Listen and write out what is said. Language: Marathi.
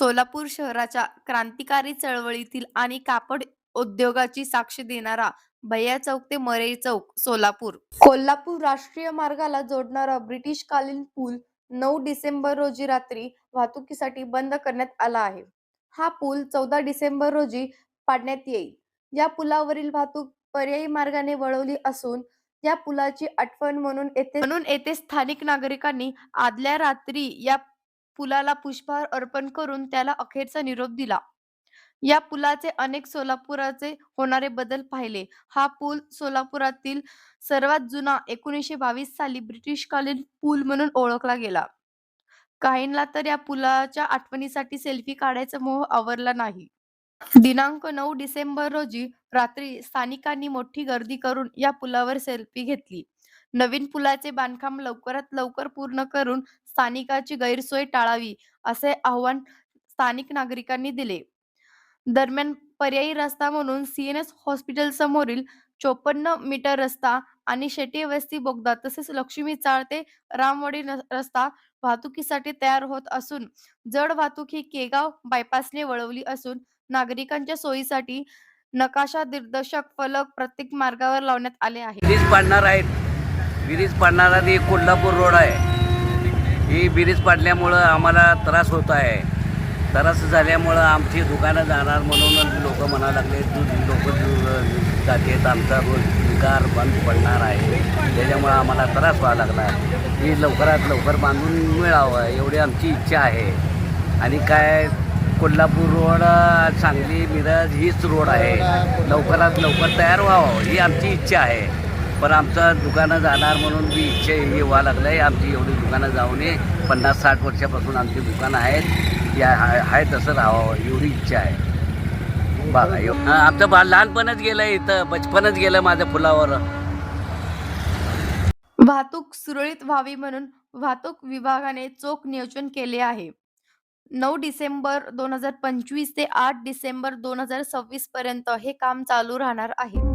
सोलापूर शहराच्या क्रांतिकारी चळवळीतील आणि कापड उद्योगाची साक्ष देणारा भैया चौक ते मरई चौक सोलापूर. कोल्हापूर राष्ट्रीय मार्गाला जोडणारा ब्रिटिशकालीन पूल 9 डिसेंबर रोजी रात्री वाहतुकीसाठी बंद करण्यात आला आहे. हा पूल 14 डिसेंबर रोजी पाडण्यात येईल. या पुलावरील वाहतूक पर्यायी मार्गाने वळवली असून या पुलाची आठवण म्हणून येथे स्थानिक नागरिकांनी आदल्या रात्री या पुलाला पुष्पहार अर्पण करून त्याला अखेरचा निरोप दिला. या पुलाचे अनेक सोलापुराचे होणारे बदल पाहिले. हा पूल सोलापुरातील सर्वात जुना 1922 साली ब्रिटिशकालीन पूल म्हणून ओळखला गेला. काहींना तर या पुलाच्या आठवणीसाठी सेल्फी काढायचा मोह आवरला नाही. दिनांक 9 डिसेंबर रोजी रात्री स्थानिकांनी मोठी गर्दी करून या पुलावर सेल्फी घेतली. नवीन पुलाचे बांधकाम लवकरात लवकर पूर्ण करून स्थानिकांची गैरसोय टाळावी असे आवाहन स्थानिक नागरिकांनी दिले. दरम्यान पर्यायी रस्ता म्हणून सीएनएस हॉस्पिटल समोरील 54 मीटर रस्ता आणि शेटी वस्ती बोगदा तसेच लक्ष्मी चाळ ते रामवाडी रस्ता वाहतुकीसाठी तयार होत असून जड वाहतूक ही केगाव बायपासने वळवली असून नागरिकांच्या सोयीसाठी नकाशा दिग्दर्शक फलक प्रत्येक मार्गावर लावण्यात आले आहेत. ब्रिज पाडणार आहेत. ब्रिज पाडणारा ते कोल्हापूर रोड आहे. ही ब्रिज पाडल्यामुळं आम्हाला त्रास होत आहे. त्रास झाल्यामुळं आमची दुकानं जाणार म्हणून लोक म्हणायला लागले लोक जातात आमचा रोजगार बंद पडणार आहे. त्याच्यामुळं आम्हाला त्रास व्हायला लागला. ही लवकरात लवकर बांधून मिळावं एवढी आमची इच्छा आहे. आणि काय कोल्हापूर रोड सांगली मिरज हीच रोड आहे. लवकरात लवकर तयार व्हावं ही आमची इच्छा आहे. पण आमचं दुकानं जाणार म्हणून बी इच्छा हे व्हावं लागलं आहे. आमची एवढी दुकानं जाऊ नये. 50-60 वर्षापासून आमची दुकानं आहेत. या आहे तसं राहावं एवढी इच्छा आहे. बघा आमचं लहानपणच गेलं इथं, बचपनच गेलं माझं फुलावर. वाहतूक सुरळीत व्हावी म्हणून वाहतूक विभागाने चोख नियोजन केले आहे. 9 डिसेंबर 2025 ते 8 डिसेंबर 2026 पर्यंत हे काम चालू राहणार आहे.